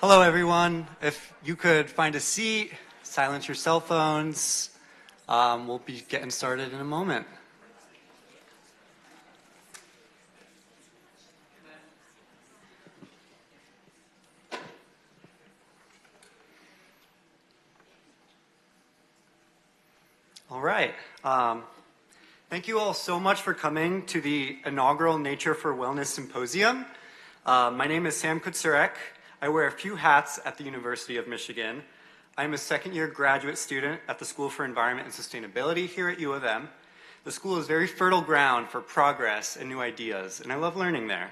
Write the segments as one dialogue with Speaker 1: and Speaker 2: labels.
Speaker 1: Hello, everyone. If you could find a seat, silence your cell phones, we'll be getting started in a moment. All right. Thank you all so much for coming to the inaugural Nature for Wellness Symposium. My name is Sam Kutsurek. I wear a few hats at the University of Michigan. I'm a second-year graduate student at the School for Environment and Sustainability here at U of M. The school is very fertile ground for progress and new ideas, and I love learning there.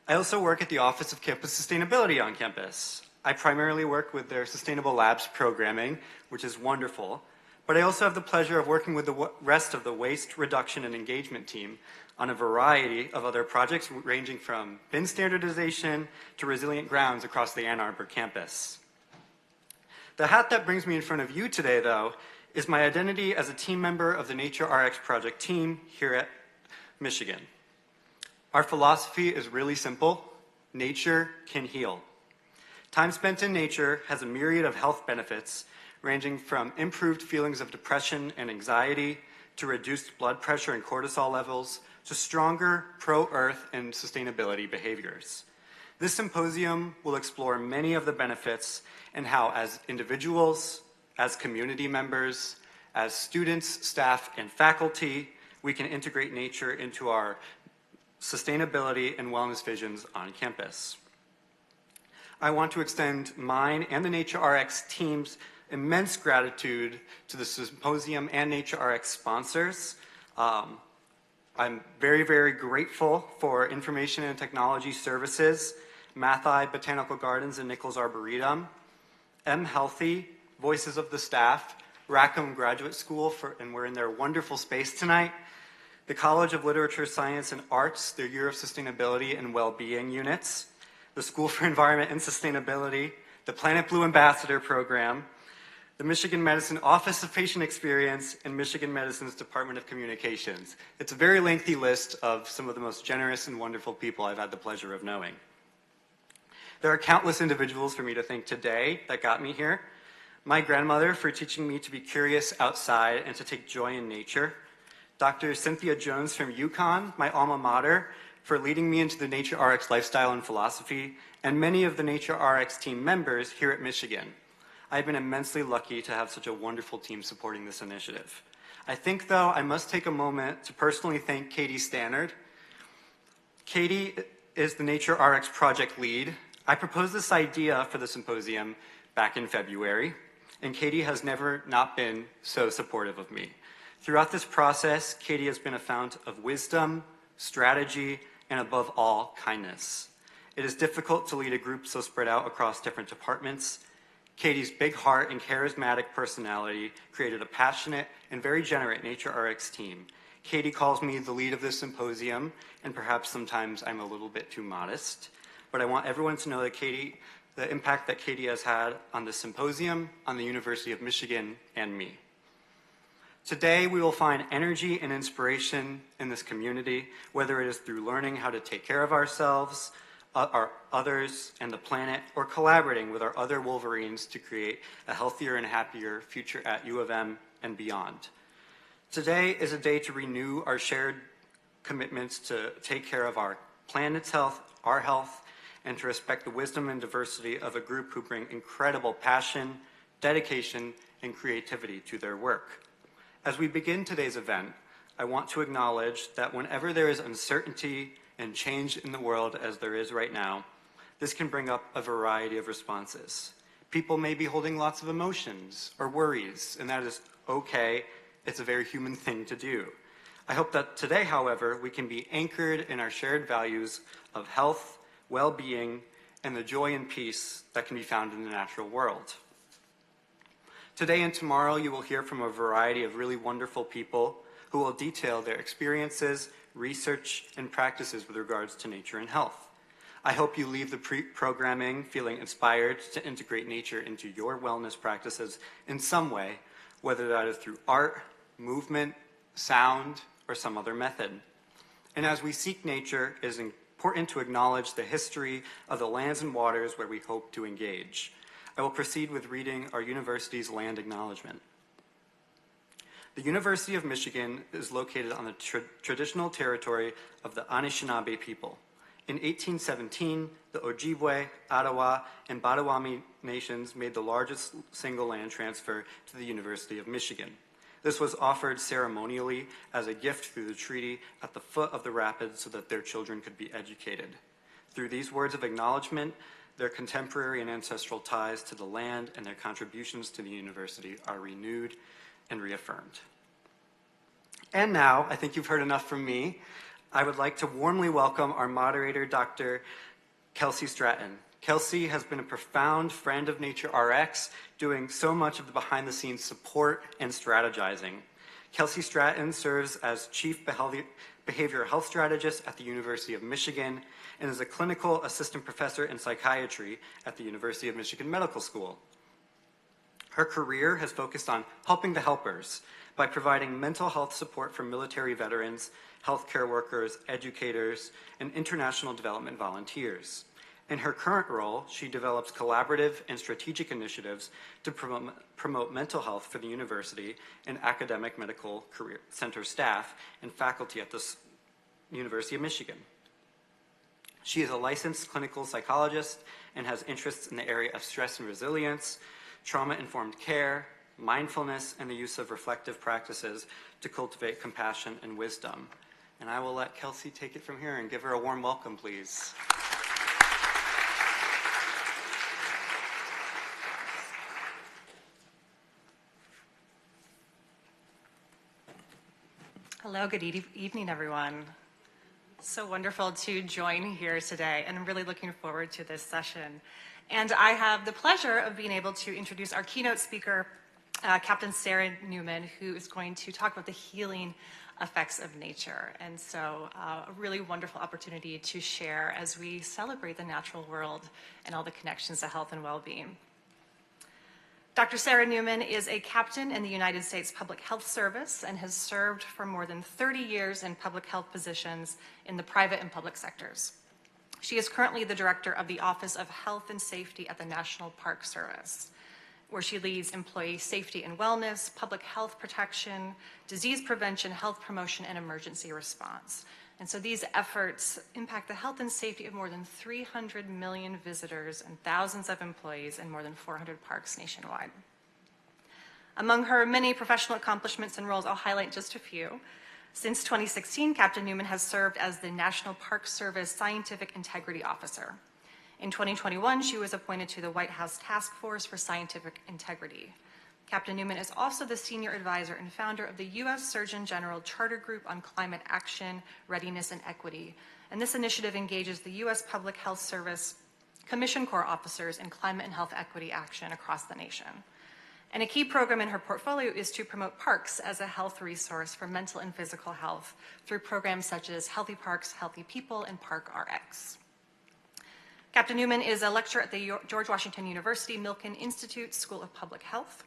Speaker 1: I also work at the Office of Campus Sustainability on campus. I primarily work with their Sustainable Labs programming, which is wonderful, but I also have the pleasure of working with the rest of the Waste Reduction and Engagement team on a variety of other projects ranging from bin standardization to resilient grounds across the Ann Arbor campus. The hat that brings me in front of you today, though, is my identity as a team member of the Nature RX project team here at Michigan. Our philosophy is really simple. Nature can heal. Time spent in nature has a myriad of health benefits, ranging from improved feelings of depression and anxiety to reduced blood pressure and cortisol levels to stronger pro-earth and sustainability behaviors. This symposium will explore many of the benefits and how, as individuals, as community members, as students, staff, and faculty, we can integrate nature into our sustainability and wellness visions on campus. I want to extend mine and the Nature RX team's immense gratitude to the Symposium and Nature RX sponsors. I'm very, very grateful for Information and Technology Services, Mathi Botanical Gardens and Nichols Arboretum, M Healthy, Voices of the Staff, Rackham Graduate School, and we're in their wonderful space tonight, the College of Literature, Science, and Arts, their Year of Sustainability and Wellbeing units, the School for Environment and Sustainability, the Planet Blue Ambassador Program, the Michigan Medicine Office of Patient Experience, and Michigan Medicine's Department of Communications. It's a very lengthy list of some of the most generous and wonderful people I've had the pleasure of knowing. There are countless individuals for me to thank today that got me here. My grandmother for teaching me to be curious outside and to take joy in nature. Dr. Cynthia Jones from UConn, my alma mater, for leading me into the Nature RX lifestyle and philosophy, and many of the Nature RX team members here at Michigan. I've been immensely lucky to have such a wonderful team supporting this initiative. I think, though, I must take a moment to personally thank Katie Stannard. Katie is the Nature RX project lead. I proposed this idea for the symposium back in February, and Katie has never not been so supportive of me. Throughout this process, Katie has been a fount of wisdom, strategy, and above all, kindness. It is difficult to lead a group so spread out across different departments. Katie's big heart and charismatic personality created a passionate and very generous Nature RX team. Katie calls me the lead of this symposium, and perhaps sometimes I'm a little bit too modest, but I want everyone to know that the impact that Katie has had on this symposium, on the University of Michigan, and me. Today, we will find energy and inspiration in this community, whether it is through learning how to take care of ourselves, our others, and the planet, or collaborating with our other Wolverines to create a healthier and happier future at U of M and beyond. Today is a day to renew our shared commitments to take care of our planet's health, our health, and to respect the wisdom and diversity of a group who bring incredible passion, dedication, and creativity to their work. As we begin today's event, I want to acknowledge that whenever there is uncertainty and change in the world as there is right now, this can bring up a variety of responses. People may be holding lots of emotions or worries, and that is okay. It's a very human thing to do. I hope that today, however, we can be anchored in our shared values of health, well-being, and the joy and peace that can be found in the natural world. Today and tomorrow, you will hear from a variety of really wonderful people who will detail their experiences, research, and practices with regards to nature and health. I hope you leave the programming feeling inspired to integrate nature into your wellness practices in some way, whether that is through art, movement, sound, or some other method. And as we seek nature, it is important to acknowledge the history of the lands and waters where we hope to engage. I will proceed with reading our university's land acknowledgement. The University of Michigan is located on the traditional territory of the Anishinaabe people. In 1817, the Ojibwe, Ottawa, and Potawatomi nations made the largest single land transfer to the University of Michigan. This was offered ceremonially as a gift through the treaty at the foot of the rapids so that their children could be educated. Through these words of acknowledgement, their contemporary and ancestral ties to the land and their contributions to the university are renewed and reaffirmed. And now, I think you've heard enough from me. I would like to warmly welcome our moderator, Dr. Kelsey Stratton. Kelsey has been a profound friend of Nature RX, doing so much of the behind-the-scenes support and strategizing. Kelsey Stratton serves as Chief Behavioral Health Strategist at the University of Michigan and is a clinical assistant professor in psychiatry at the University of Michigan Medical School. Her career has focused on helping the helpers by providing mental health support for military veterans, healthcare workers, educators, and international development volunteers. In her current role, she develops collaborative and strategic initiatives to promote mental health for the university and academic medical career center staff and faculty at the University of Michigan. She is a licensed clinical psychologist and has interests in the area of stress and resilience, trauma-informed care, mindfulness, and the use of reflective practices to cultivate compassion and wisdom. And I will let Kelsey take it from here and give her a warm welcome, please.
Speaker 2: Hello, good evening, everyone. So wonderful to join here today, and I'm really looking forward to this session. And I have the pleasure of being able to introduce our keynote speaker, Captain Sarah Newman, who is going to talk about the healing effects of nature. And so a really wonderful opportunity to share as we celebrate the natural world and all the connections to health and well-being. Dr. Sarah Newman is a captain in the United States Public Health Service and has served for more than 30 years in public health positions in the private and public sectors. She is currently the director of the Office of Health and Safety at the National Park Service, where she leads employee safety and wellness, public health protection, disease prevention, health promotion, and emergency response. And so these efforts impact the health and safety of more than 300 million visitors and thousands of employees in more than 400 parks nationwide. Among her many professional accomplishments and roles, I'll highlight just a few. Since 2016, Captain Newman has served as the National Park Service Scientific Integrity Officer. In 2021, she was appointed to the White House Task Force for Scientific Integrity. Captain Newman is also the senior advisor and founder of the U.S. Surgeon General Charter Group on Climate Action, Readiness, and Equity. And this initiative engages the U.S. Public Health Service Commission Corps officers in climate and health equity action across the nation. And a key program in her portfolio is to promote parks as a health resource for mental and physical health through programs such as Healthy Parks, Healthy People, and Park RX. Captain Newman is a lecturer at the George Washington University Milken Institute School of Public Health.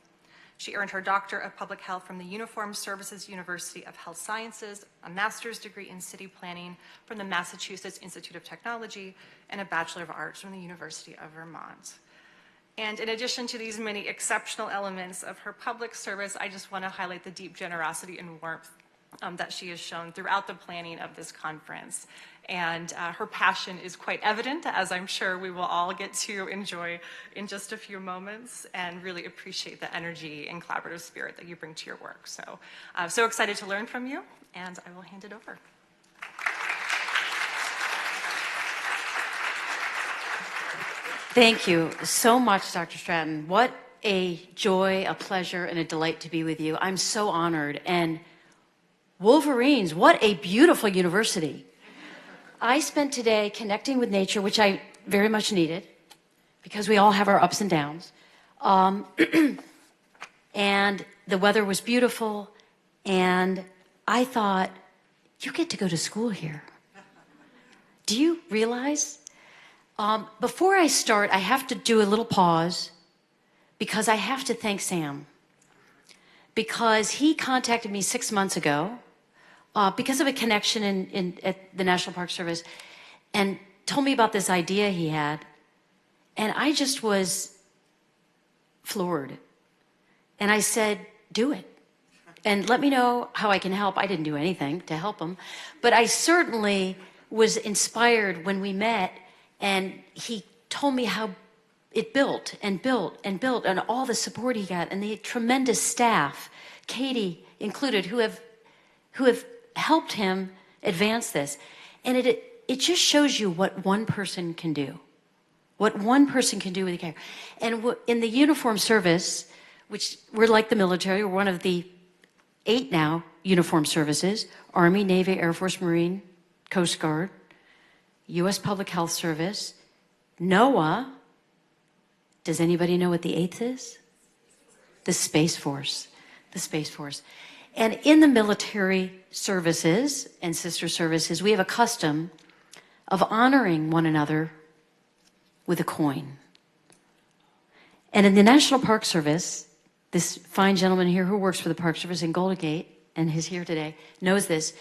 Speaker 2: She earned her Doctor of Public Health from the Uniformed Services University of Health Sciences, a master's degree in city planning from the Massachusetts Institute of Technology, and a Bachelor of Arts from the University of Vermont. And in addition to these many exceptional elements of her public service, I just want to highlight the deep generosity and warmth that she has shown throughout the planning of this conference. And her passion is quite evident, as I'm sure we will all get to enjoy in just a few moments, and really appreciate the energy and collaborative spirit that you bring to your work. So, so excited to learn from you, and I will hand it over.
Speaker 3: Thank you so much, Dr. Stratton. What a joy, a pleasure, and a delight to be with you. I'm so honored. And Wolverines, what a beautiful university. I spent today connecting with nature, which I very much needed, because we all have our ups and downs. And the weather was beautiful, and I thought, you get to go to school here. Do you realize? Before I start, I have to do a little pause, because I have to thank Sam. Because he contacted me 6 months ago, because of a connection at the National Park Service, and told me about this idea he had. And I just was floored. And I said, do it. And let me know how I can help. I didn't do anything to help him. But I certainly was inspired when we met, and he told me how it built and built and built, and all the support he got, and the tremendous staff, Katie included, who have helped him advance this. And it just shows you what one person can do. What one person can do with care. And in the uniform service, which we're like the military, we're one of the 8 now uniform services: Army, Navy, Air Force, Marine, Coast Guard, U.S. Public Health Service, NOAA. Does anybody know what the 8th is? The Space Force. The Space Force. And in the military services and sister services, we have a custom of honoring one another with a coin. And in the National Park Service, this fine gentleman here who works for the Park Service in Golden Gate, and is here today, knows this.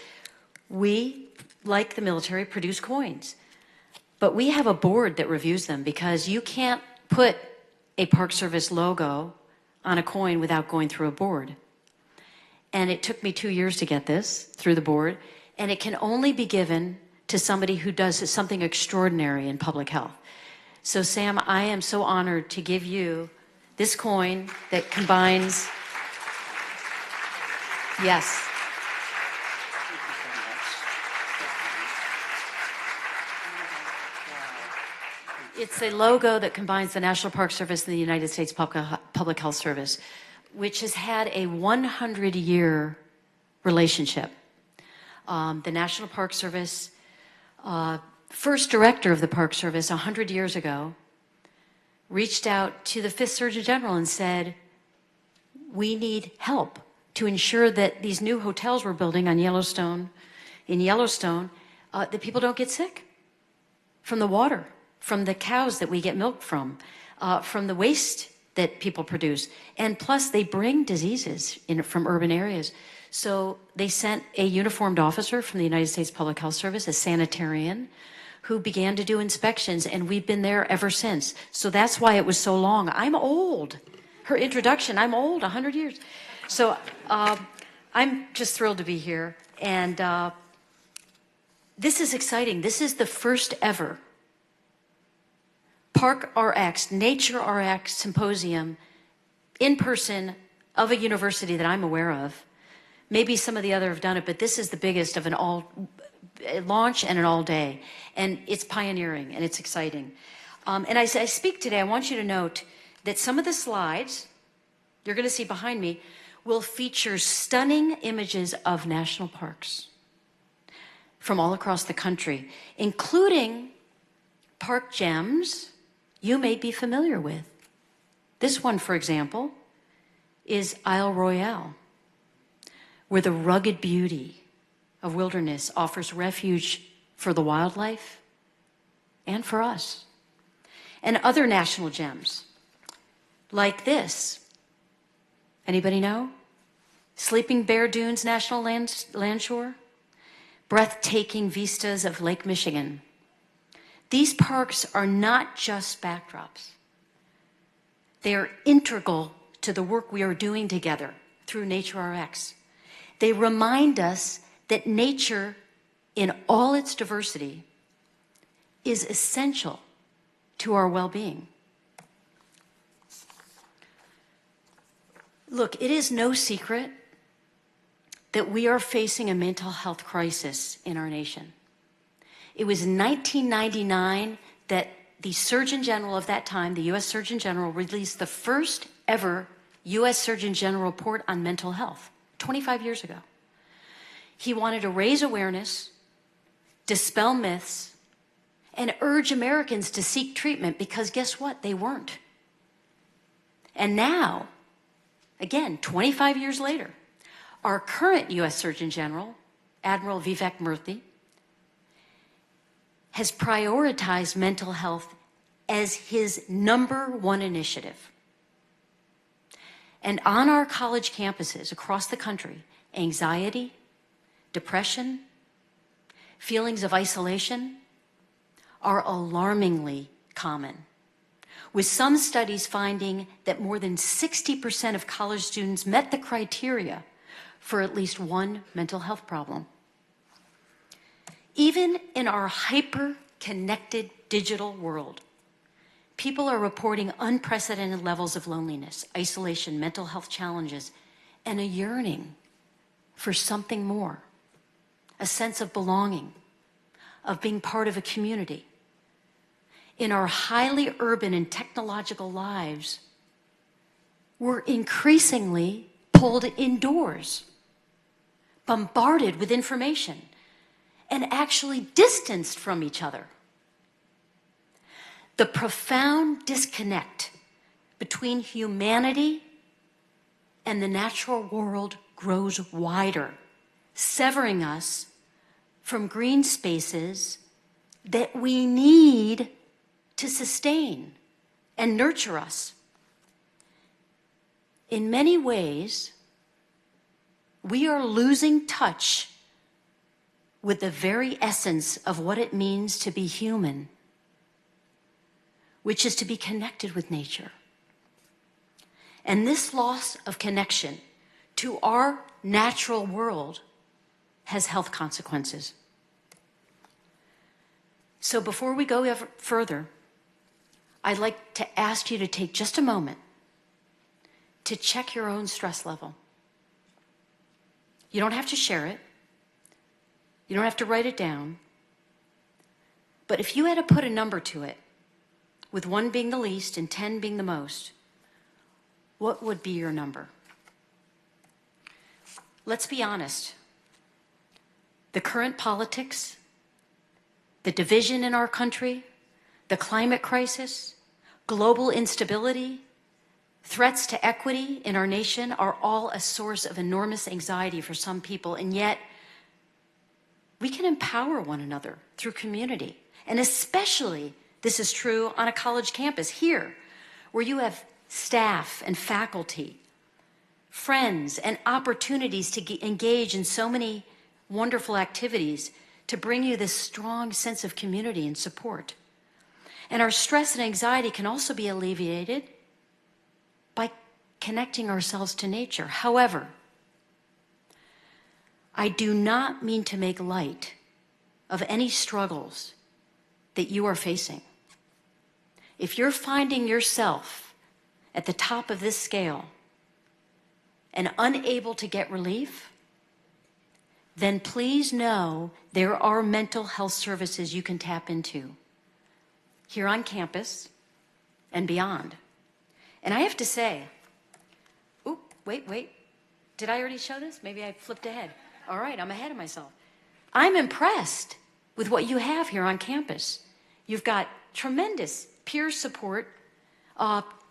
Speaker 3: We, like the military, produce coins. But we have a board that reviews them, because you can't put a Park Service logo on a coin without going through a board. And it took me 2 years to get this through the board, and it can only be given to somebody who does something extraordinary in public health. So Sam, I am so honored to give you this coin that combines, yes. It's a logo that combines the National Park Service and the United States Public Health Service, which has had a 100-year relationship. The National Park Service, first director of the Park Service 100 years ago, reached out to the 5th Surgeon General and said, we need help to ensure that these new hotels we're building on Yellowstone, that people don't get sick from the water, from the cows that we get milk from the waste that people produce. And plus, they bring diseases from urban areas. So they sent a uniformed officer from the United States Public Health Service, a sanitarian, who began to do inspections, and we've been there ever since. So that's why it was so long. I'm old. Her introduction, I'm old, 100 years. So I'm just thrilled to be here. And this is exciting. This is the first ever Park RX, Nature RX Symposium in person of a university that I'm aware of. Maybe some of the other have done it, but this is the biggest of a launch and an all day. And it's pioneering and it's exciting. And as I speak today, I want you to note that some of the slides you're going to see behind me will feature stunning images of national parks from all across the country, including park gems you may be familiar with. This one, for example, is Isle Royale, where the rugged beauty of wilderness offers refuge for the wildlife and for us. And other national gems, like this. Anybody know? Sleeping Bear Dunes National Landshore, breathtaking vistas of Lake Michigan. These parks are not just backdrops. They are integral to the work we are doing together through Nature RX. They remind us that nature, in all its diversity, is essential to our well-being. Look, it is no secret that we are facing a mental health crisis in our nation. It was in 1999 that the Surgeon General of that time, the U.S. Surgeon General, released the first ever U.S. Surgeon General report on mental health, 25 years ago. He wanted to raise awareness, dispel myths, and urge Americans to seek treatment, because guess what? They weren't. And now, again, 25 years later, our current U.S. Surgeon General, Admiral Vivek Murthy, has prioritized mental health as his #1 initiative. And on our college campuses across the country, anxiety, depression, feelings of isolation, are alarmingly common, with some studies finding that more than 60% of college students met the criteria for at least one mental health problem. Even in our hyper-connected digital world, people are reporting unprecedented levels of loneliness, isolation, mental health challenges, and a yearning for something more, a sense of belonging, of being part of a community. In our highly urban and technological lives, we're increasingly pulled indoors, bombarded with information, and actually distanced from each other. The profound disconnect between humanity and the natural world grows wider, severing us from green spaces that we need to sustain and nurture us. In many ways, we are losing touch with the very essence of what it means to be human, which is to be connected with nature. And this loss of connection to our natural world has health consequences. So before we go ever further, I'd like to ask you to take just a moment to check your own stress level. You don't have to share it. You don't have to write it down. But if you had to put a number to it, with 1 being the least and 10 being the most, what would be your number? Let's be honest. The current politics, the division in our country, the climate crisis, global instability, threats to equity in our nation are all a source of enormous anxiety for some people, and yet we can empower one another through community. And especially, this is true on a college campus here, where you have staff and faculty, friends, and opportunities to engage in so many wonderful activities to bring you this strong sense of community and support. And our stress and anxiety can also be alleviated by connecting ourselves to nature. However, I do not mean to make light of any struggles that you are facing. If you're finding yourself at the top of this scale and unable to get relief, then please know there are mental health services you can tap into here on campus and beyond. And I have to say, wait, did I already show this? Maybe I flipped ahead. All right, I'm ahead of myself. I'm impressed with what you have here on campus. You've got tremendous peer support,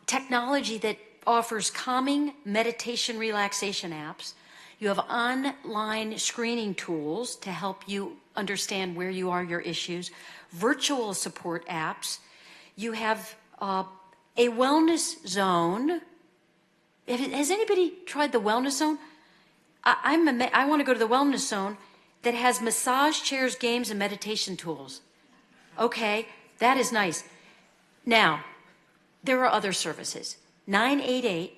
Speaker 3: technology that offers calming meditation relaxation apps. You have online screening tools to help you understand where you are, your issues, virtual support apps. You have a wellness zone. Has anybody tried the wellness zone? I want to go to the wellness zone that has massage chairs, games, and meditation tools. Okay, that is nice. Now, there are other services. 988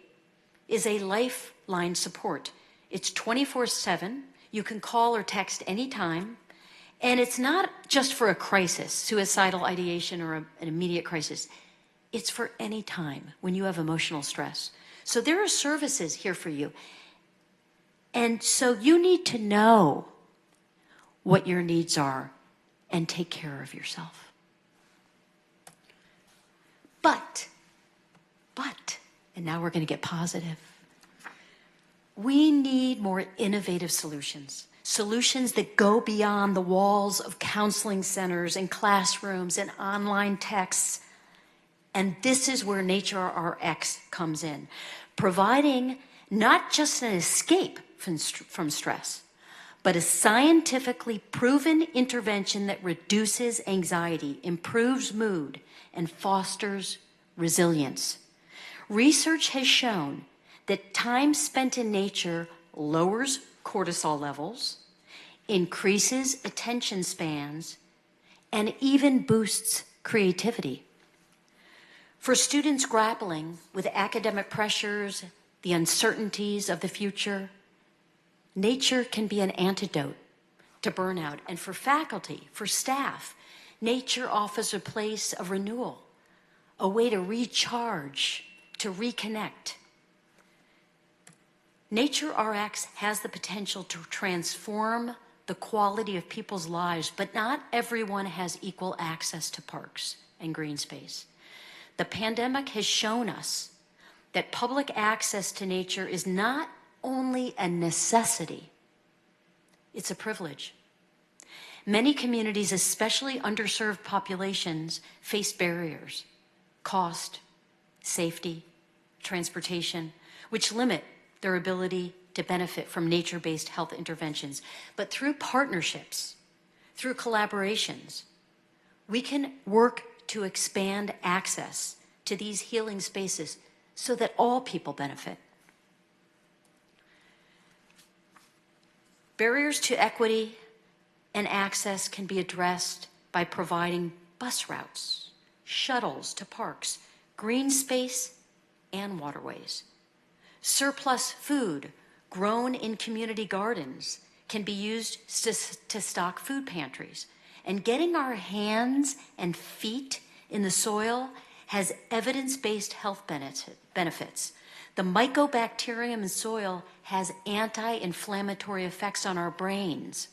Speaker 3: is a lifeline support. It's 24/7. You can call or text anytime. And it's not just for a crisis, suicidal ideation or an immediate crisis. It's for any time when you have emotional stress. So there are services here for you. And so you need to know what your needs are and take care of yourself. But, and now we're going to get positive. We need more innovative solutions. Solutions that go beyond the walls of counseling centers and classrooms and online texts. And this is where Nature RX comes in, providing not just an escape from stress, but a scientifically proven intervention that reduces anxiety, improves mood, and fosters resilience. Research has shown that time spent in nature lowers cortisol levels, increases attention spans, and even boosts creativity. For students grappling with academic pressures, the uncertainties of the future, nature can be an antidote to burnout. And for faculty, for staff, nature offers a place of renewal, a way to recharge, to reconnect. Nature RX has the potential to transform the quality of people's lives, but not everyone has equal access to parks and green space. The pandemic has shown us that public access to nature is not only a necessity, it's a privilege. Many communities, especially underserved populations, face barriers, cost, safety, transportation, which limit their ability to benefit from nature-based health interventions. But through partnerships, through collaborations, we can work to expand access to these healing spaces so that all people benefit. Barriers to equity and access can be addressed by providing bus routes, shuttles to parks, green space, and waterways. Surplus food grown in community gardens can be used to stock food pantries. And getting our hands and feet in the soil has evidence-based health benefits. The mycobacterium in soil has anti-inflammatory effects on our brains,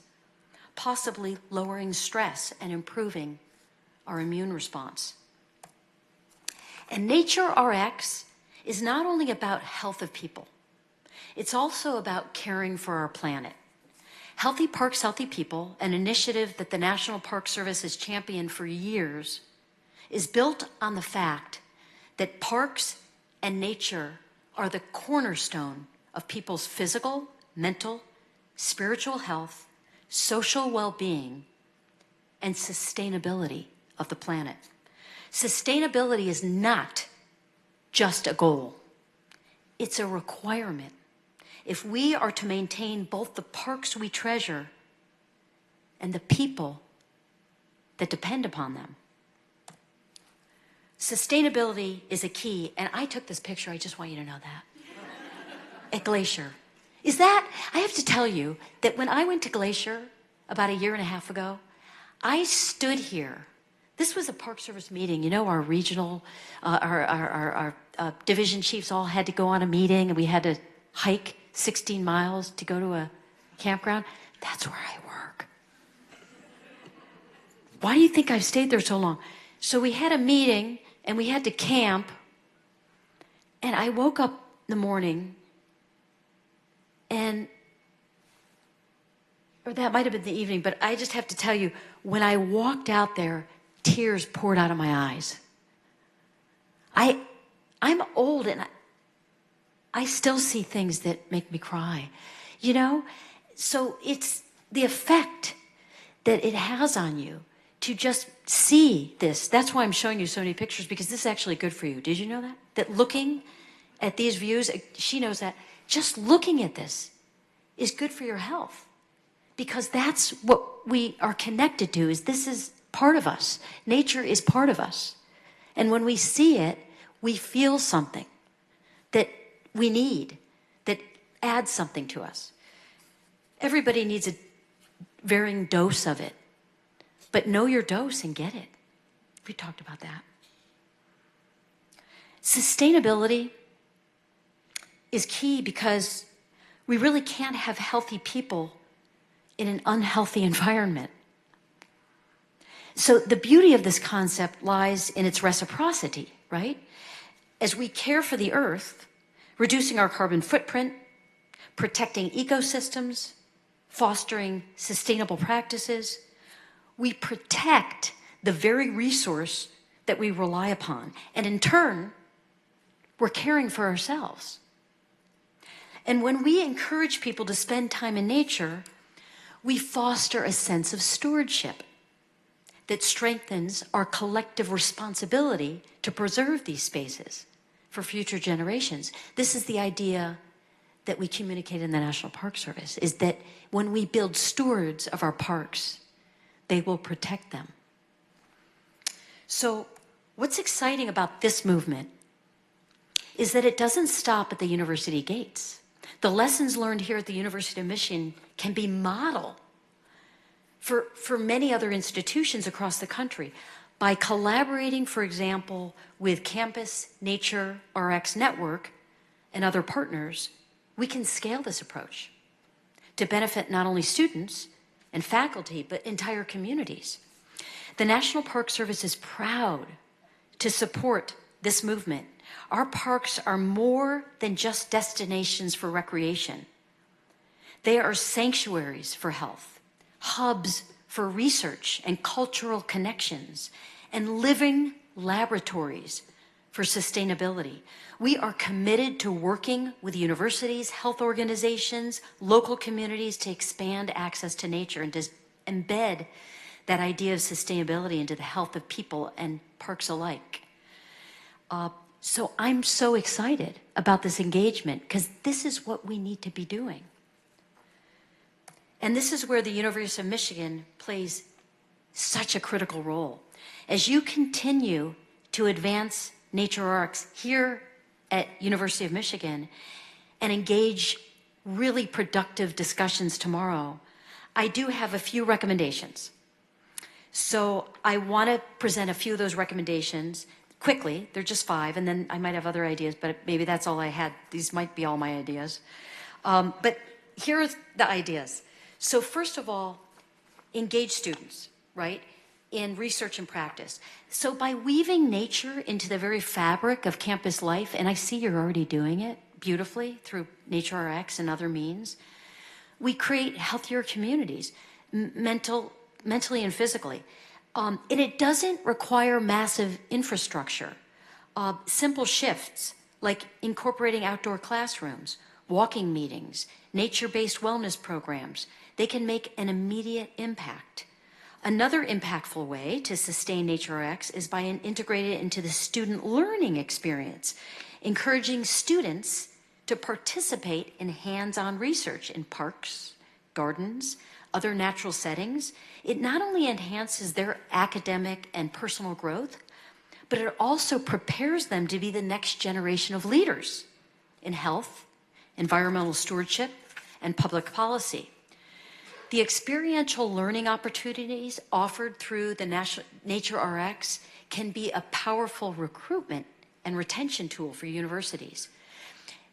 Speaker 3: possibly lowering stress and improving our immune response. And Nature RX is not only about health of people, it's also about caring for our planet. Healthy Parks, Healthy People, an initiative that the National Park Service has championed for years, is built on the fact that parks and nature are the cornerstone of people's physical, mental, spiritual health, social well-being, and sustainability of the planet. Sustainability is not just a goal. It's a requirement. If we are to maintain both the parks we treasure and the people that depend upon them. Sustainability is a key, and I took this picture, I just want you to know that, at Glacier. I have to tell you that when I went to Glacier about 1.5 years ago, I stood here. This was a Park Service meeting. You know, our regional, our division chiefs all had to go on a meeting, and we had to hike 16 miles to go to a campground. That's where I work. Why do you think I've stayed there so long? So we had a meeting, and we had to camp, and I woke up in the morning, or that might have been the evening, but I just have to tell you, when I walked out there, tears poured out of my eyes. I'm old, and I still see things that make me cry, you know? So it's the effect that it has on you to just see this. That's why I'm showing you so many pictures, because this is actually good for you. Did you know that? That looking at these views, she knows that, just looking at this is good for your health, because that's what we are connected to, is this is part of us. Nature is part of us. And when we see it, we feel something that we need, that adds something to us. Everybody needs a varying dose of it, but know your dose and get it. We talked about that. Sustainability is key because we really can't have healthy people in an unhealthy environment. So the beauty of this concept lies in its reciprocity, right? As we care for the earth, reducing our carbon footprint, protecting ecosystems, fostering sustainable practices, we protect the very resource that we rely upon. And in turn, we're caring for ourselves. And when we encourage people to spend time in nature, we foster a sense of stewardship that strengthens our collective responsibility to preserve these spaces for future generations. This is the idea that we communicate in the National Park Service, is that when we build stewards of our parks, they will protect them So what's exciting about this movement is that it doesn't stop at the university gates. The lessons learned here at the University of Michigan can be model for many other institutions across the country by collaborating, for example, with Campus Nature RX Network and other partners. We can scale this approach to benefit not only students and faculty, but entire communities. The National Park Service is proud to support this movement. Our parks are more than just destinations for recreation. They are sanctuaries for health, hubs for research and cultural connections, and living laboratories for sustainability. We are committed to working with universities, health organizations, local communities to expand access to nature and to embed that idea of sustainability into the health of people and parks alike. So I'm so excited about this engagement because this is what we need to be doing. And this is where the University of Michigan plays such a critical role. As you continue to advance Nature Arcs here at University of Michigan and engage really productive discussions tomorrow, I do have a few recommendations. So I want to present a few of those recommendations quickly. They're just 5, and then I might have other ideas, but maybe that's all I had. These might be all my ideas. But here are the ideas. So first of all, engage students, right, in research and practice. So by weaving nature into the very fabric of campus life, and I see you're already doing it beautifully through Nature RX and other means, we create healthier communities, mentally and physically. And it doesn't require massive infrastructure. Simple shifts like incorporating outdoor classrooms, walking meetings, nature-based wellness programs, they can make an immediate impact. Another impactful way to sustain Nature RX is by integrating it into the student learning experience, encouraging students to participate in hands-on research in parks, gardens, other natural settings. It not only enhances their academic and personal growth, but it also prepares them to be the next generation of leaders in health, environmental stewardship, and public policy. The experiential learning opportunities offered through the Nature RX can be a powerful recruitment and retention tool for universities.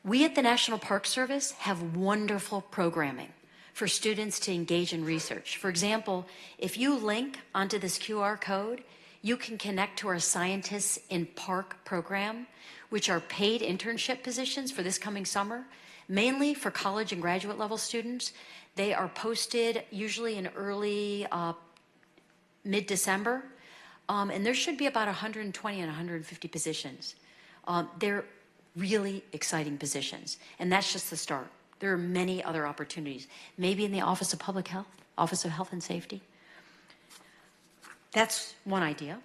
Speaker 3: We at the National Park Service have wonderful programming for students to engage in research. For example, if you link onto this QR code, you can connect to our Scientists in Park program, which are paid internship positions for this coming summer, mainly for college and graduate level students. They are posted usually in early mid-December, and there should be about 120 and 150 positions. They're really exciting positions, and that's just the start. There are many other opportunities, maybe in the Office of Public Health, Office of Health and Safety. That's one idea.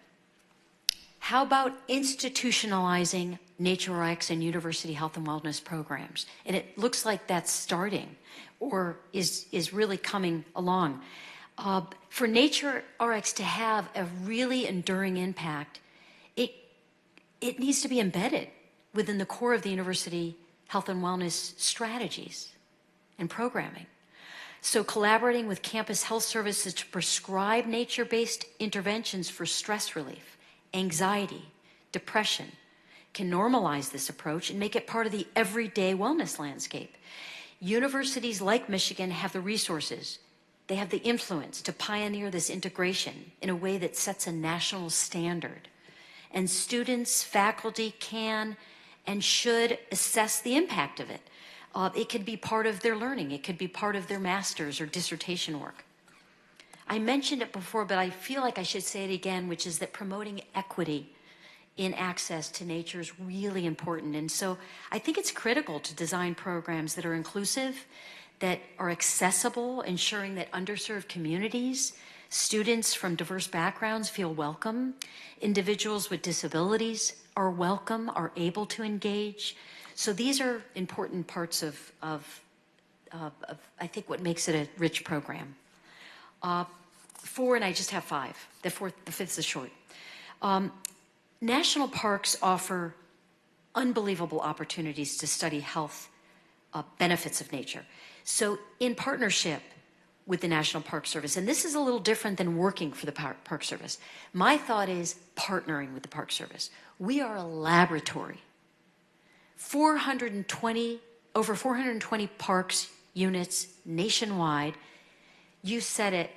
Speaker 3: How about institutionalizing Nature RX and university health and wellness programs? And it looks like that's starting or is really coming along. For Nature RX to have a really enduring impact, it needs to be embedded within the core of the university health and wellness strategies and programming. So collaborating with campus health services to prescribe nature-based interventions for stress relief, anxiety, depression, can normalize this approach and make it part of the everyday wellness landscape. Universities like Michigan have the resources, they have the influence to pioneer this integration in a way that sets a national standard. And students, faculty can and should assess the impact of it. It could be part of their learning. It could be part of their master's or dissertation work. I mentioned it before, but I feel like I should say it again, which is that promoting equity in access to nature is really important. And so I think it's critical to design programs that are inclusive, that are accessible, ensuring that underserved communities, students from diverse backgrounds feel welcome, individuals with disabilities are welcome, are able to engage. So these are important parts of I think what makes it a rich program. 4, and I just have 5. The 5th is short. National parks offer unbelievable opportunities to study health benefits of nature. So in partnership with the National Park Service, and this is a little different than working for the Park Service, my thought is partnering with the Park Service. We are a laboratory. Over 420 parks, units nationwide. You said it,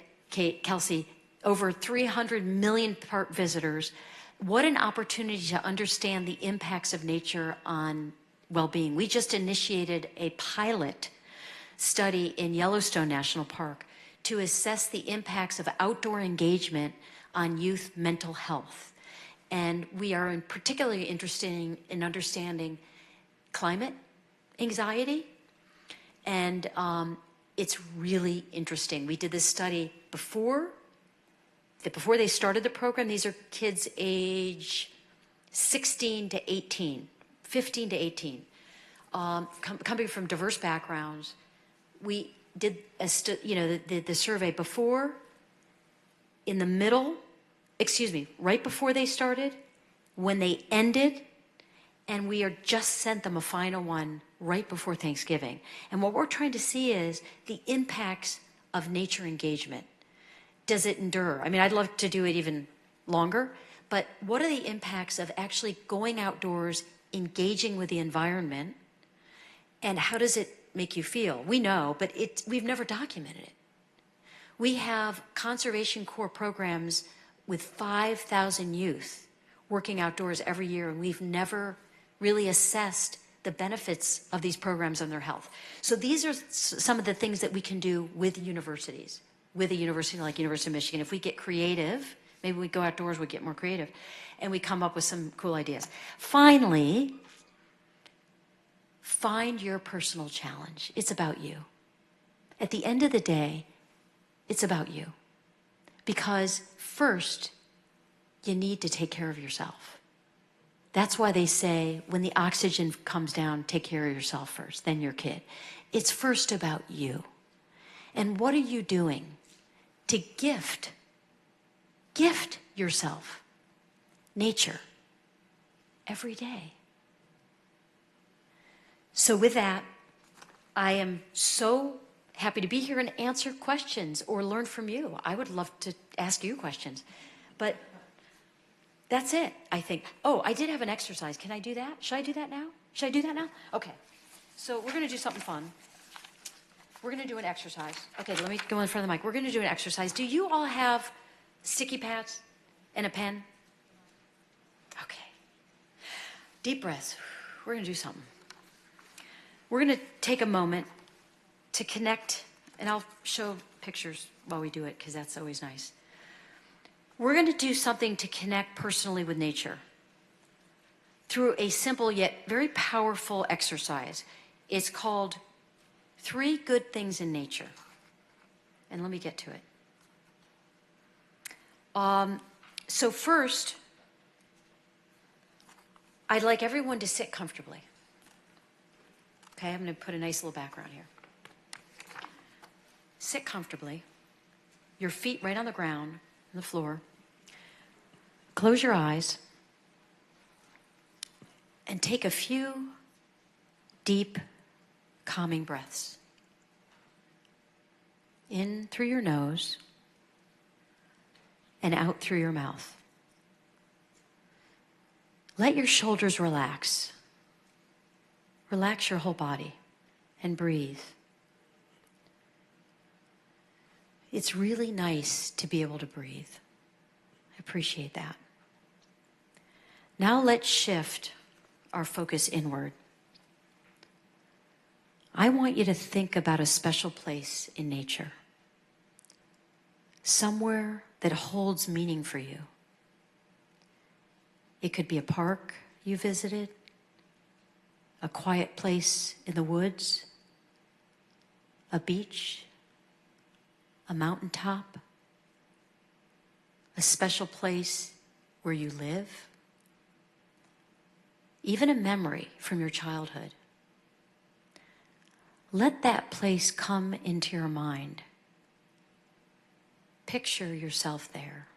Speaker 3: Kelsey, over 300 million park visitors. What an opportunity to understand the impacts of nature on well-being. We just initiated a pilot study in Yellowstone National Park to assess the impacts of outdoor engagement on youth mental health. And we are particularly interested in understanding climate anxiety. And it's really interesting. We did this study before they started the program. These are kids age 16 to 18, 15 to 18, coming from diverse backgrounds. We did the survey before, in the middle, right before they started, when they ended, and we just sent them a final one right before Thanksgiving. And what we're trying to see is the impacts of nature engagement. Does it endure? I mean, I'd love to do it even longer, but what are the impacts of actually going outdoors, engaging with the environment, and how does it make you feel? We know, but we've never documented it. We have Conservation Corps programs with 5,000 youth working outdoors every year, and we've never really assessed the benefits of these programs on their health. So these are some of the things that we can do with universities, with a university like University of Michigan. If we get creative, maybe we go outdoors, we get more creative, and we come up with some cool ideas. Finally, find your personal challenge. It's about you. At the end of the day, it's about you. Because first, you need to take care of yourself. That's why they say when the oxygen comes down, take care of yourself first, then your kid. It's first about you. And what are you doing to gift yourself nature every day? So with that, I am so happy to be here and answer questions or learn from you. I would love to ask you questions, but that's it, I think. Oh, I did have an exercise. Can I do that? Should I do that now? Should I do that now? Okay. So we're going to do something fun. We're going to do an exercise. Okay, let me go in front of the mic. We're going to do an exercise. Do you all have sticky pads and a pen? Okay. Deep breaths. We're going to do something. We're going to take a moment to connect, and I'll show pictures while we do it because that's always nice. We're going to do something to connect personally with nature through a simple yet very powerful exercise. It's called 3 Good Things in Nature. And let me get to it. So first, I'd like everyone to sit comfortably. Okay, I'm going to put a nice little background here. Sit comfortably. Your feet right on the ground, on the floor. Close your eyes. And take a few deep, calming breaths. In through your nose and out through your mouth. Let your shoulders relax. Relax your whole body and breathe. It's really nice to be able to breathe. I appreciate that. Now let's shift our focus inward. I want you to think about a special place in nature. Somewhere that holds meaning for you. It could be a park you visited, a quiet place in the woods, a beach, a mountaintop, a special place where you live, even a memory from your childhood. Let that place come into your mind. Picture yourself there.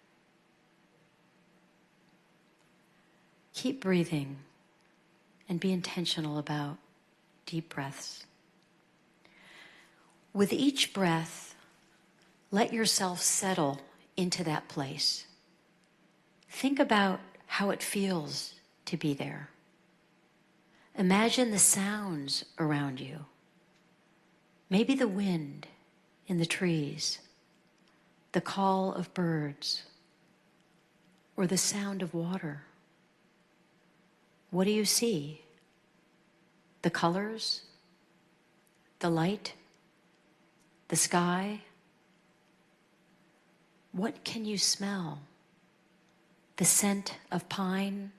Speaker 3: keep breathing and be intentional about deep breaths. With each breath, let yourself settle into that place. Think about how it feels to be there. Imagine the sounds around you. Maybe the wind in the trees, the call of birds, or the sound of water. What do you see? The colors? The light? The sky? What can you smell? The scent of pine,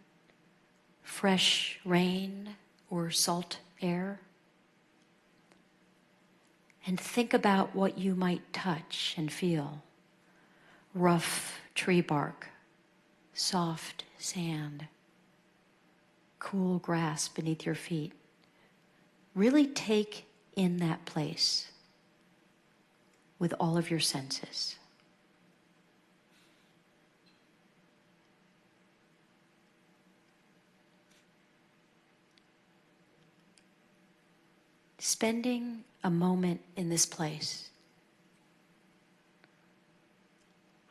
Speaker 3: fresh rain, or salt air? And think about what you might touch and feel. Rough tree bark, soft sand, cool grass beneath your feet. Really take in that place with all of your senses. Spending a moment in this place,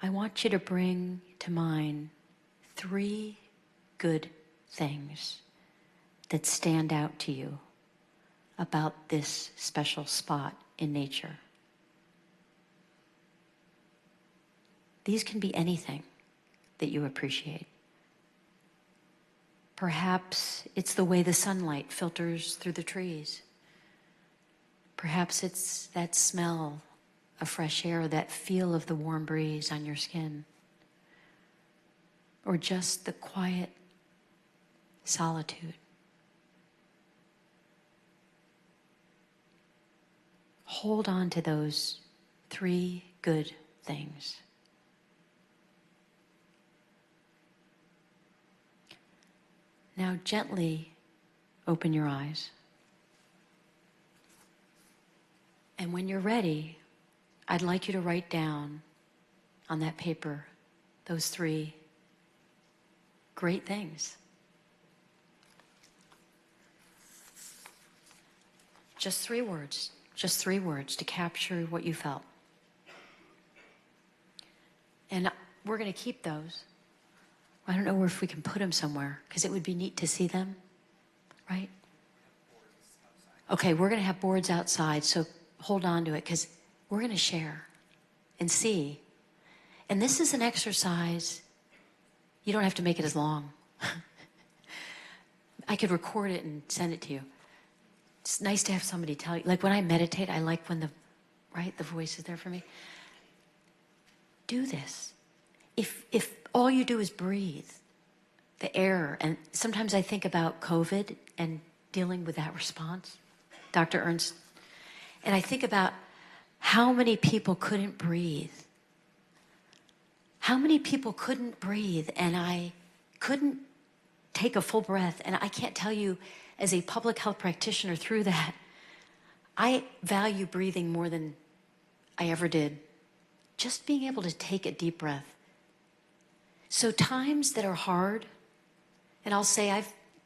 Speaker 3: I want you to bring to mind 3 good things that stand out to you about this special spot in nature. These can be anything that you appreciate. Perhaps it's the way the sunlight filters through the trees. Perhaps it's that smell of fresh air, that feel of the warm breeze on your skin. Or just the quiet solitude. Hold on to those 3 good things. Now gently open your eyes. And when you're ready, I'd like you to write down on that paper those 3 great things. Just 3 words. Just 3 words to capture what you felt. And we're going to keep those. I don't know if we can put them somewhere, because it would be neat to see them, right? Okay, we're going to have boards outside, so hold on to it, because we're going to share and see. And this is an exercise. You don't have to make it as long. I could record it and send it to you. It's nice to have somebody tell you. Like when I meditate, I like when the voice is there for me. Do this. If all you do is breathe, the air, and sometimes I think about COVID and dealing with that response, Dr. Ernst, and I think about how many people couldn't breathe. How many people couldn't breathe, and I couldn't take a full breath. And I can't tell you, as a public health practitioner through that, I value breathing more than I ever did. Just being able to take a deep breath. So times that are hard, and I'll say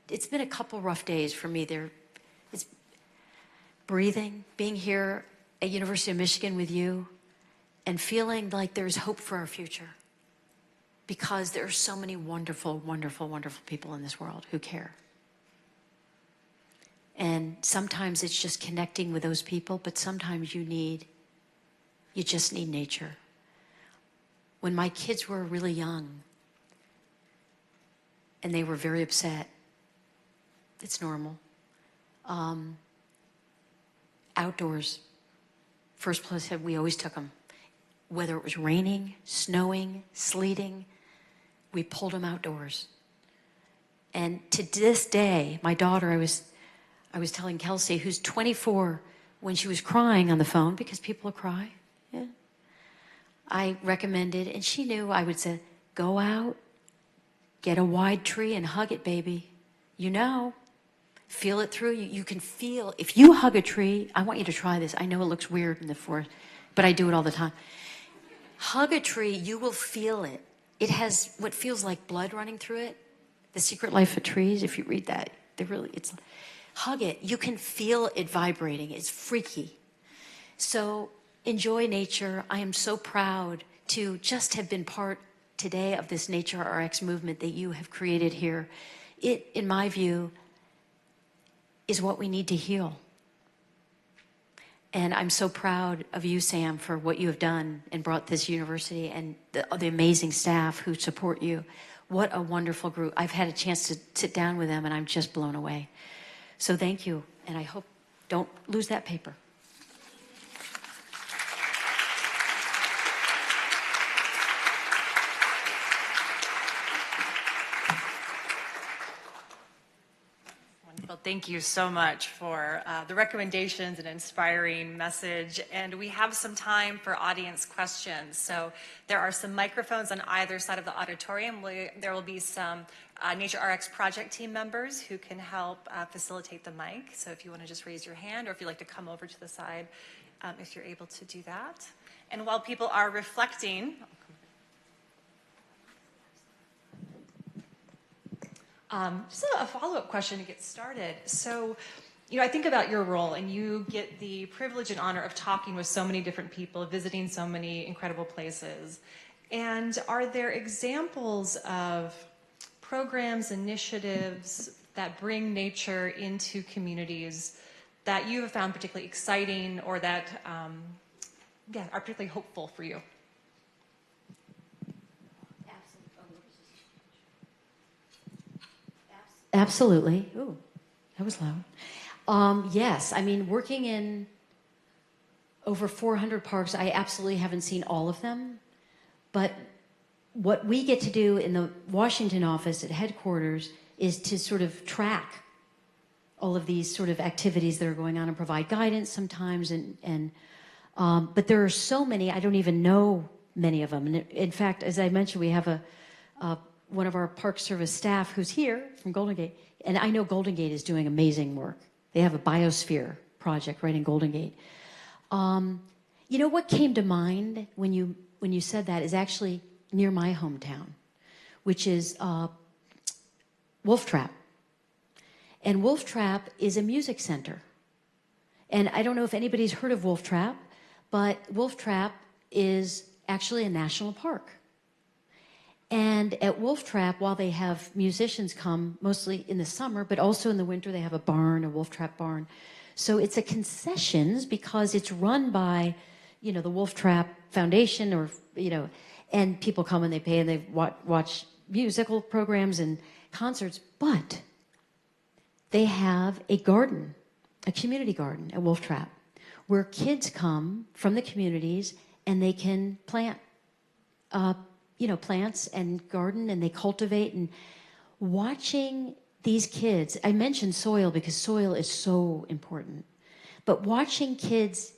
Speaker 3: it's been a couple rough days for me. It's breathing, being here at University of Michigan with you, and feeling like there's hope for our future. Because there are so many wonderful, wonderful, wonderful people in this world who care. And sometimes it's just connecting with those people, but sometimes you just need nature. When my kids were really young, and they were very upset, it's normal. Outdoors, first place we always took them. Whether it was raining, snowing, sleeting, we pulled them outdoors. And to this day, my daughter, I was telling Kelsey, who's 24, when she was crying on the phone, because people cry, yeah, I recommended, and she knew I would say, go out, get a wide tree and hug it, baby. You know, feel it through. You can feel, if you hug a tree, I want you to try this. I know it looks weird in the forest, but I do it all the time. Hug a tree, you will feel it. It has what feels like blood running through it. The Secret Life of Trees, if you read that, it's, hug it. You can feel it vibrating. It's freaky. So enjoy nature. I am so proud to just have been part today of this Nature RX movement that you have created here. It, in my view, is what we need to heal. And I'm so proud of you, Sam, for what you have done and brought this university and the amazing staff who support you. What a wonderful group. I've had a chance to sit down with them and I'm just blown away. So thank you. And I hope, don't lose that paper.
Speaker 2: Well, thank you so much for the recommendations and inspiring message. And we have some time for audience questions. So there are some microphones on either side of the auditorium. There will be some Nature RX project team members who can help facilitate the mic. So if you want to just raise your hand, or if you'd like to come over to the side, if you're able to do that. And while people are reflecting, just a follow-up question to get started. So, I think about your role, and you get the privilege and honor of talking with so many different people, visiting so many incredible places. And are there examples of programs, initiatives that bring nature into communities that you have found particularly exciting or that are particularly hopeful for you?
Speaker 3: Absolutely. Ooh, that was loud. Yes, I mean, working in over 400 parks, I absolutely haven't seen all of them. But what we get to do in the Washington office at headquarters is to sort of track all of these sort of activities that are going on and provide guidance sometimes. But there are so many, I don't even know many of them. And in fact, as I mentioned, we have one of our Park Service staff who's here from Golden Gate, and I know Golden Gate is doing amazing work. They have a biosphere project right in Golden Gate. What came to mind when you said that is actually near my hometown, which is Wolf Trap. And Wolf Trap is a music center. And I don't know if anybody's heard of Wolf Trap, but Wolf Trap is actually a national park. And at Wolf Trap, while they have musicians come, mostly in the summer, but also in the winter, they have a barn, a Wolf Trap barn. So it's a concessions because it's run by, the Wolf Trap Foundation and people come and they pay and they watch musical programs and concerts. But they have a garden, a community garden at Wolf Trap, where kids come from the communities and they can plant plants and garden, and they cultivate. And watching these kids, I mentioned soil because soil is so important, but watching kids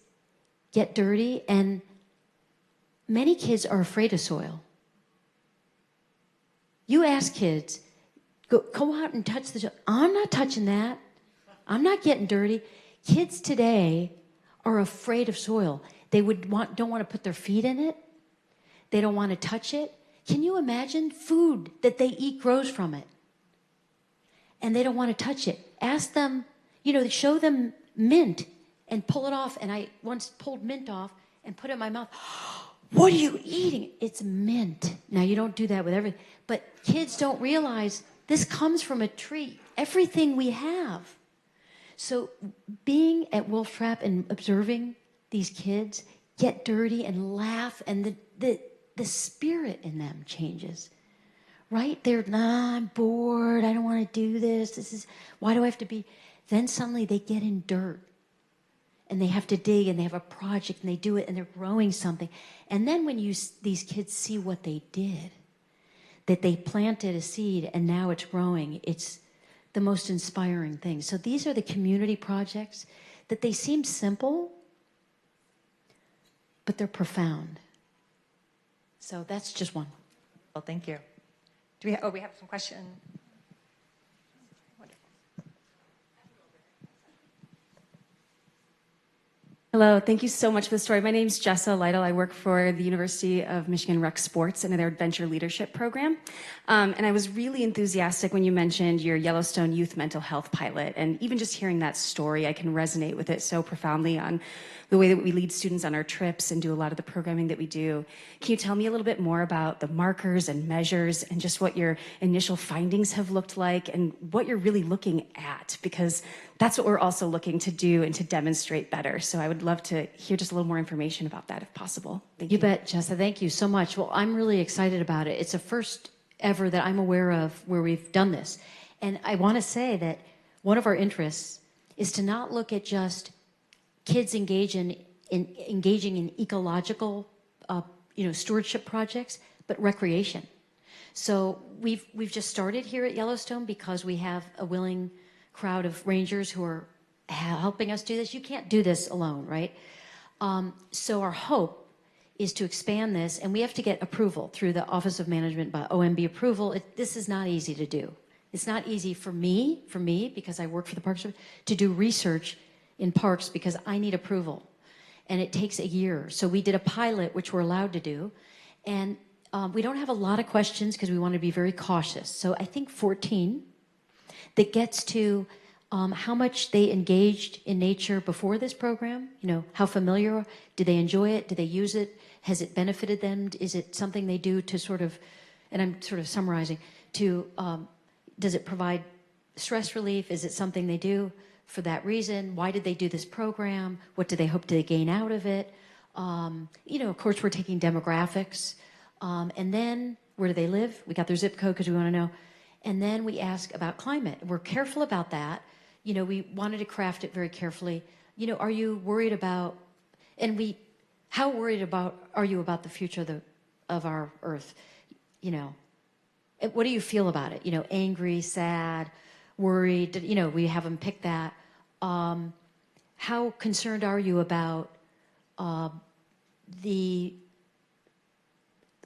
Speaker 3: get dirty, and many kids are afraid of soil. You ask kids, go out and touch the soil. I'm not touching that. I'm not getting dirty. Kids today are afraid of soil. They don't want to put their feet in it. They don't want to touch it. Can you imagine? Food that they eat grows from it. And they don't want to touch it. Ask them, show them mint and pull it off. And I once pulled mint off and put it in my mouth. What are you eating? It's mint. Now, you don't do that with everything. But kids don't realize this comes from a tree. Everything we have. So being at Wolf Trap and observing these kids get dirty and laugh, and the spirit in them changes, right? They're, I'm bored. I don't want to do this. Why do I have to be? Then suddenly they get in dirt and they have to dig and they have a project and they do it and they're growing something. And then when these kids see what they did, that they planted a seed and now it's growing, it's the most inspiring thing. So these are the community projects that they seem simple, but they're profound. So that's just one.
Speaker 2: Well, thank you. We have some questions.
Speaker 4: Hello, thank you so much for the story. My name's Jessa Lytle. I work for the University of Michigan Rec Sports and their Adventure Leadership Program. And I was really enthusiastic when you mentioned your Yellowstone Youth Mental Health Pilot. And even just hearing that story, I can resonate with it so profoundly on the way that we lead students on our trips and do a lot of the programming that we do. Can you tell me a little bit more about the markers and measures and just what your initial findings have looked like and what you're really looking at? Because that's what we're also looking to do and to demonstrate better. So I would love to hear just a little more information about that if possible. Thank you.
Speaker 3: You bet, Jessa. Thank you so much. Well, I'm really excited about it. It's a first ever that I'm aware of where we've done this. And I want to say that one of our interests is to not look at just kids engaging in ecological stewardship projects, but recreation. So we've just started here at Yellowstone because we have a willing crowd of rangers who are helping us do this. You can't do this alone, right? So our hope is to expand this, and we have to get approval through the Office of Management by OMB approval. This is not easy to do. It's not easy for me, because I work for the Park Service, to do research in parks because I need approval. And it takes a year. So we did a pilot, which we're allowed to do. And we don't have a lot of questions because we want to be very cautious. So I think 14 that gets to how much they engaged in nature before this program, how familiar, did they enjoy it, did they use it, has it benefited them, is it something they do to sort of, and I'm sort of summarizing, does it provide stress relief, is it something they do for that reason, why did they do this program, what do they hope to gain out of it, of course we're taking demographics, and then where do they live, we got their zip code because we want to know. And then we ask about climate. We're careful about that. We wanted to craft it very carefully. Are you worried about, how worried are you about the future of our Earth? What do you feel about it? Angry, sad, worried, we have them pick that. How concerned are you about the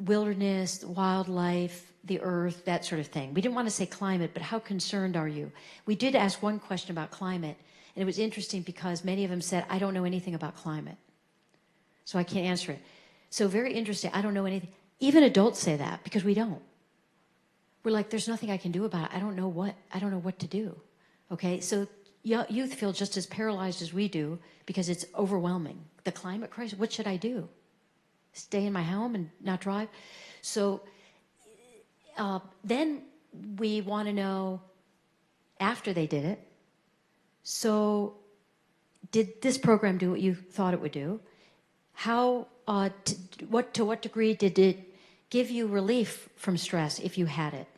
Speaker 3: wilderness, wildlife, the earth, that sort of thing. We didn't want to say climate, but how concerned are you? We did ask one question about climate, and it was interesting because many of them said, I don't know anything about climate, so I can't answer it. So very interesting, I don't know anything. Even adults say that because we don't. We're like, there's nothing I can do about it. I don't know what to do. Okay, so youth feel just as paralyzed as we do because it's overwhelming. The climate crisis, what should I do? Stay in my home and not drive? So then we want to know after they did it, so did this program do what you thought it would do? How, to what degree did it give you relief from stress if you had it?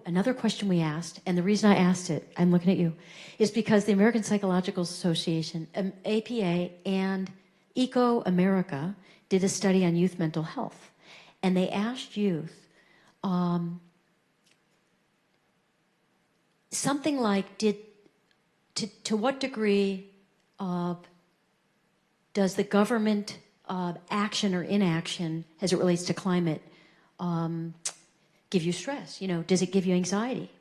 Speaker 3: Another question we asked, and the reason I asked it, I'm looking at you, is because the American Psychological Association, APA, and Eco America did a study on youth mental health. And they asked youth something like, to what degree does the government action or inaction as it relates to climate give you stress? Does it give you anxiety?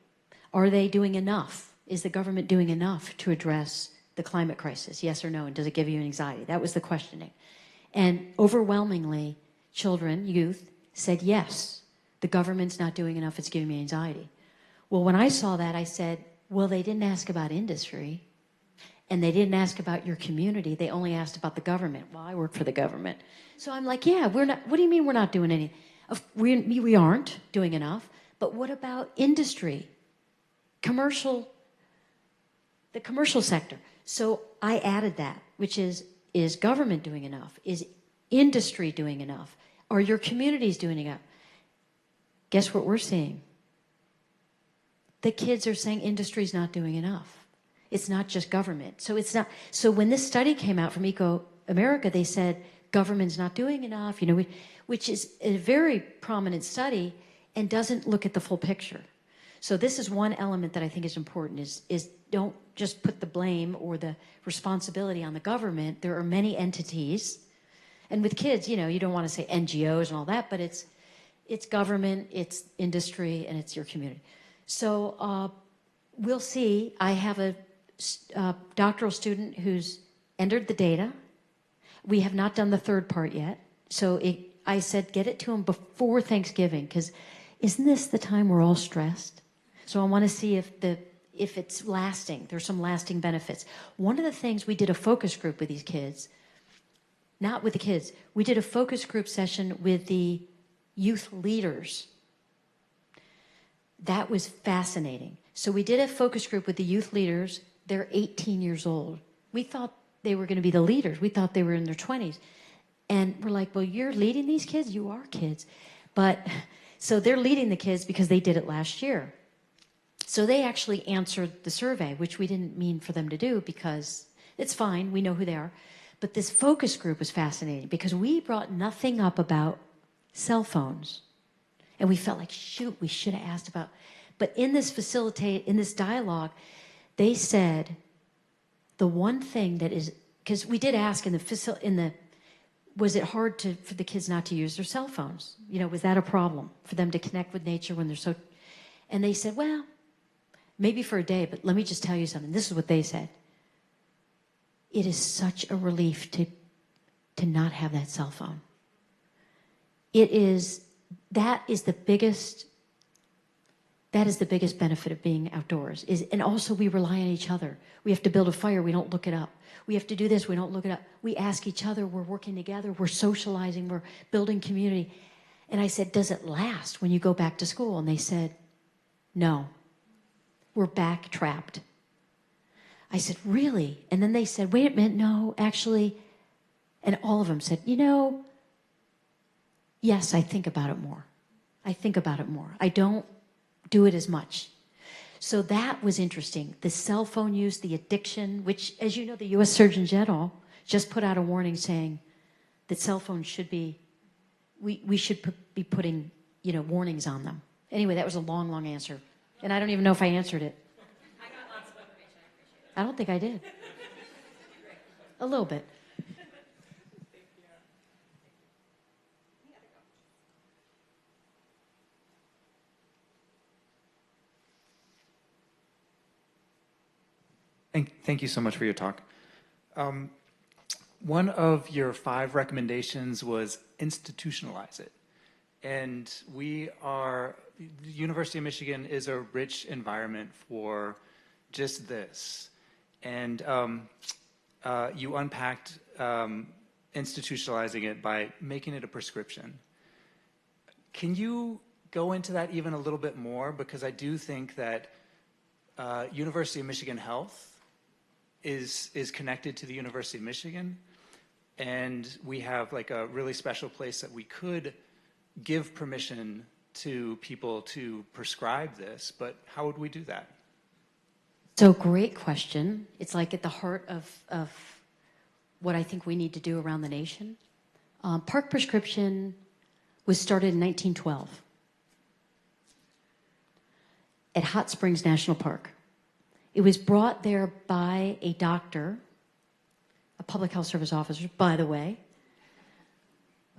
Speaker 3: Are they doing enough? Is the government doing enough to address the climate crisis? Yes or no? And does it give you anxiety? That was the questioning. And overwhelmingly, children, youth, said yes. The government's not doing enough, it's giving me anxiety. Well, when I saw that, I said, well, they didn't ask about industry, and they didn't ask about your community, they only asked about the government. Well, I work for the government. So I'm like, yeah, we're not, what do you mean we're not doing anything? We aren't doing enough, but what about industry? The commercial sector. So I added that, which is government doing enough? Is industry doing enough? Are your communities doing enough? Guess what we're seeing? The kids are saying industry's not doing enough. It's not just government. So when this study came out from Eco America, they said government's not doing enough, which is a very prominent study and doesn't look at the full picture. So this is one element that I think is important, is don't just put the blame or the responsibility on the government. There are many entities. And with kids, you don't want to say NGOs and all that, but it's government, it's industry, and it's your community. So we'll see. I have a doctoral student who's entered the data. We have not done the third part yet. So I said, get it to them before Thanksgiving, because isn't this the time we're all stressed? So I want to see if it's lasting. There's some lasting benefits. One of the things, we did a focus group with these kids, not with the kids. We did a focus group session with the youth leaders. That was fascinating. So we did a focus group with the youth leaders. They're 18 years old. We thought they were going to be the leaders. We thought they were in their 20s. And we're like, well, you're leading these kids? You are kids. But so they're leading the kids because they did it last year. So they actually answered the survey, which we didn't mean for them to do because it's fine. We know who they are. But this focus group was fascinating because we brought nothing up about cell phones. And we felt like, shoot, we should have asked about. But in this dialogue, they said the one thing that is, because we did ask was it hard for the kids not to use their cell phones? You know, was that a problem for them to connect with nature when they're so, and they said, well, maybe for a day, but let me just tell you something. This is what they said. It is such a relief to not have that cell phone. That is the biggest benefit of being outdoors. And also we rely on each other. We have to build a fire, we don't look it up. We have to do this, we don't look it up. We ask each other, we're working together, we're socializing, we're building community. And I said, does it last when you go back to school? And they said, no, we're back trapped. I said, really? And then they said, wait a minute, no, actually. And all of them said, yes, I think about it more. I think about it more. I don't do it as much. So that was interesting. The cell phone use, the addiction, which, as you know, the U.S. Surgeon General just put out a warning saying that cell phones should be, we should be putting, warnings on them. Anyway, that was a long, long answer. And I don't even know if I answered it.
Speaker 2: I got lots of information. I appreciate it.
Speaker 3: I don't think I did. A little bit.
Speaker 5: Thank you so much for your talk. One of your 5 recommendations was institutionalize it. And the University of Michigan is a rich environment for just this. And you unpacked institutionalizing it by making it a prescription. Can you go into that even a little bit more? Because I do think that University of Michigan Health is connected to the University of Michigan, and we have like a really special place that we could give permission to people to prescribe this, but how would we do that?
Speaker 3: So great question. It's like at the heart of what I think we need to do around the nation. Park prescription was started in 1912 at Hot Springs National Park. It was brought there by a doctor, a public health service officer, by the way,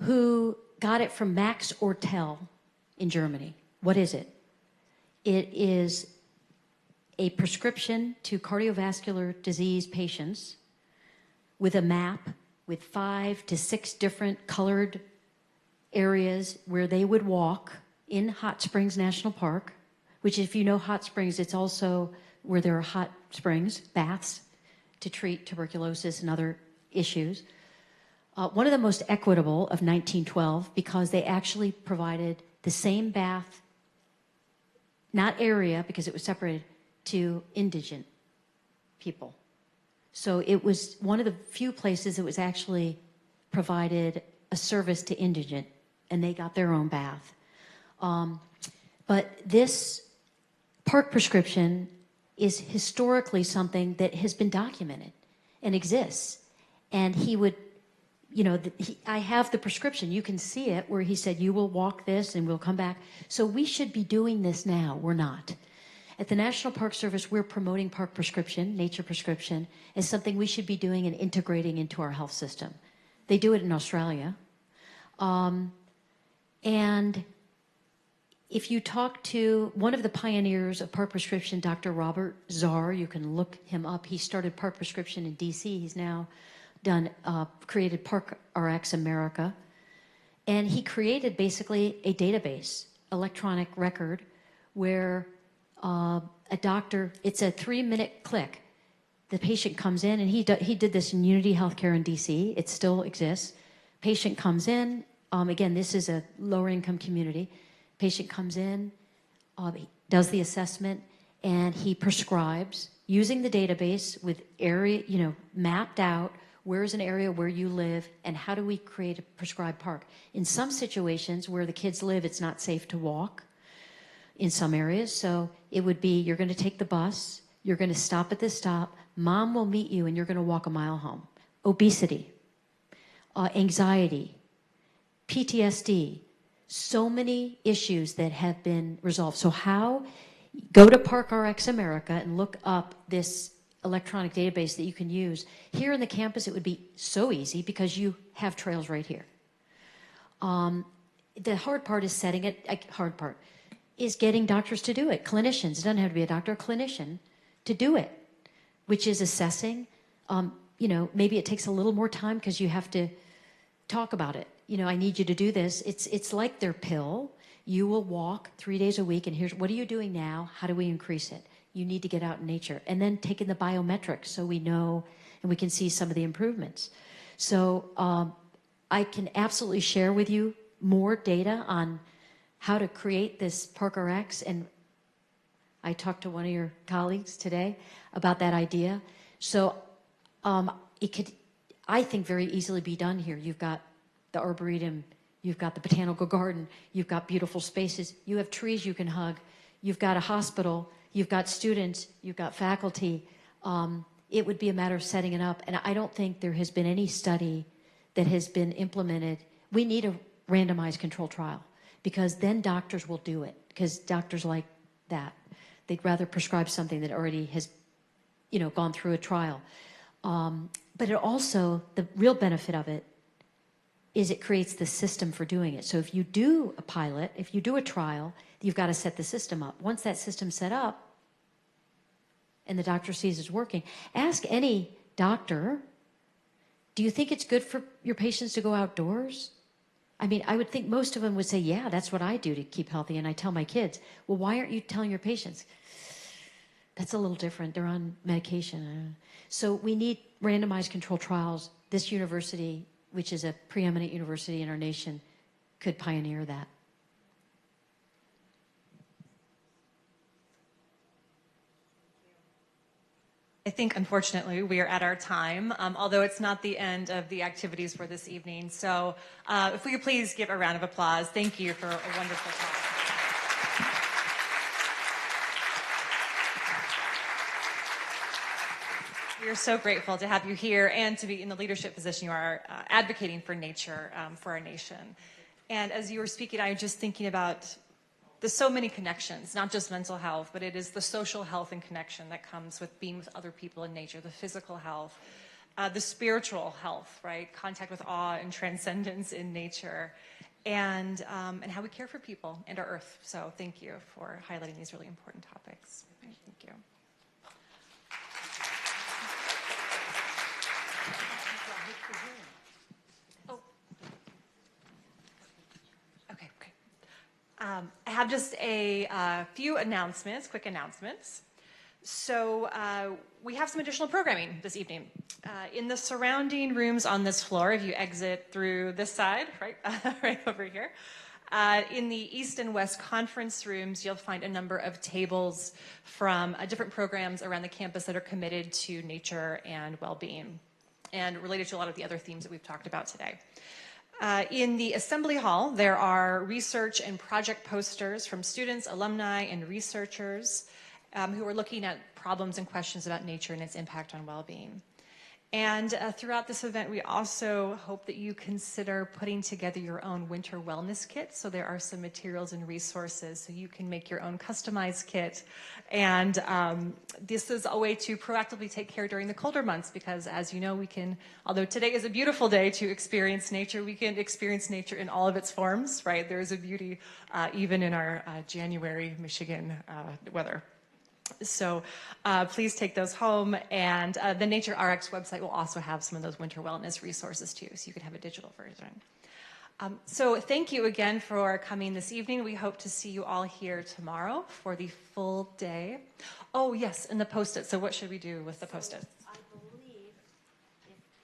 Speaker 3: who got it from Max Ortel in Germany. What is it? It is a prescription to cardiovascular disease patients with a map with 5 to 6 different colored areas where they would walk in Hot Springs National Park, which, if you know Hot Springs, it's also where there are hot springs, baths, to treat tuberculosis and other issues. One of the most equitable of 1912 because they actually provided the same bath, not area because it was separated, to indigent people. So it was one of the few places that was actually provided a service to indigent, and they got their own bath. But this park prescription is historically something that has been documented and exists. And he would, I have the prescription. You can see it where he said, you will walk this and we'll come back. So we should be doing this now. We're not. At the National Park Service, we're promoting park prescription, nature prescription, as something we should be doing and integrating into our health system. They do it in Australia. And if you talk to one of the pioneers of park prescription, Dr. Robert Czar, you can look him up. He started park prescription in DC. He's now created Park RX America. And he created basically a database, electronic record, where a doctor, it's a 3-minute click. The patient comes in, and he did this in Unity Healthcare in DC. It still exists. Patient comes in. Again, this is a lower income community. Patient comes in, he does the assessment, and he prescribes using the database with area, mapped out. Where's an area where you live, and how do we create a prescribed park? In some situations where the kids live, it's not safe to walk in some areas. So it would be, you're going to take the bus, you're going to stop at this stop, mom will meet you, and you're going to walk a mile home. Obesity, anxiety, PTSD, so many issues that have been resolved. So go to Park RX America and look up this electronic database that you can use. Here in the campus, it would be so easy because you have trails right here. The hard part is is getting doctors to do it. Clinicians, it doesn't have to be a doctor, a clinician to do it, which is assessing. Maybe it takes a little more time because you have to talk about it. I need you to do this. It's like their pill. You will walk 3 days a week, and here's, what are you doing now? How do we increase it? You need to get out in nature. And then taking the biometrics so we know and we can see some of the improvements. So I can absolutely share with you more data on how to create this Park RX. And I talked to one of your colleagues today about that idea. So it could, I think, very easily be done here. You've got the Arboretum, you've got the Botanical Garden, you've got beautiful spaces, you have trees you can hug, you've got a hospital, you've got students, you've got faculty. It would be a matter of setting it up. And I don't think there has been any study that has been implemented. We need a randomized control trial because then doctors will do it, because doctors like that. They'd rather prescribe something that already has, gone through a trial. But it also, the real benefit of it is it creates the system for doing it. So if you do a pilot, if you do a trial, you've got to set the system up. Once that system's set up and the doctor sees it's working, ask any doctor, do you think it's good for your patients to go outdoors? I mean, I would think most of them would say, yeah, that's what I do to keep healthy, and I tell my kids. Well, why aren't you telling your patients? That's a little different. They're on medication. So we need randomized control trials. This university, which is a preeminent university in our nation, could pioneer that.
Speaker 2: I think, unfortunately, we are at our time, although it's not the end of the activities for this evening. So if we could please give a round of applause. Thank you for a wonderful talk. We are so grateful to have you here and to be in the leadership position you are advocating for nature for our nation. And as you were speaking, I was just thinking about there's so many connections, not just mental health, but it is the social health and connection that comes with being with other people in nature, the physical health, the spiritual health, right? Contact with awe and transcendence in nature, and how we care for people and our earth. So thank you for highlighting these really important topics. Thank you. Oh. Okay, great. I have just a few announcements, quick announcements. So we have some additional programming this evening. In the surrounding rooms on this floor, if you exit through this side, right, right over here, in the East and West conference rooms, you'll find a number of tables from different programs around the campus that are committed to nature and well-being and related to a lot of the other themes that we've talked about today. In the Assembly Hall, there are research and project posters from students, alumni, and researchers who are looking at problems and questions about nature and its impact on well-being. And throughout this event, we also hope that you consider putting together your own winter wellness kit. So there are some materials and resources so you can make your own customized kit. And this is a way to proactively take care during the colder months because, as you know, we can, although today is a beautiful day to experience nature, we can experience nature in all of its forms, right? There is a beauty even in our January Michigan weather. So please take those home, and the Nature RX website will also have some of those winter wellness resources too, so you can have a digital version. So thank you again for coming this evening. We hope to see you all here tomorrow for the full day. Oh yes, and the Post-it. So what should we do with the Post-it?
Speaker 3: I believe,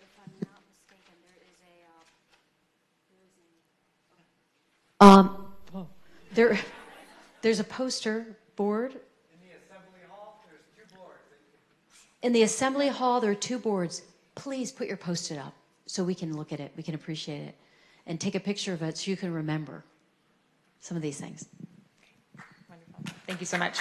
Speaker 3: if I'm not mistaken, there's a poster board. In the assembly hall, there are 2 boards. Please put your Post-it up so we can look at it, we can appreciate it, and take a picture of it so you can remember some of these things.
Speaker 2: Wonderful. Thank you so much.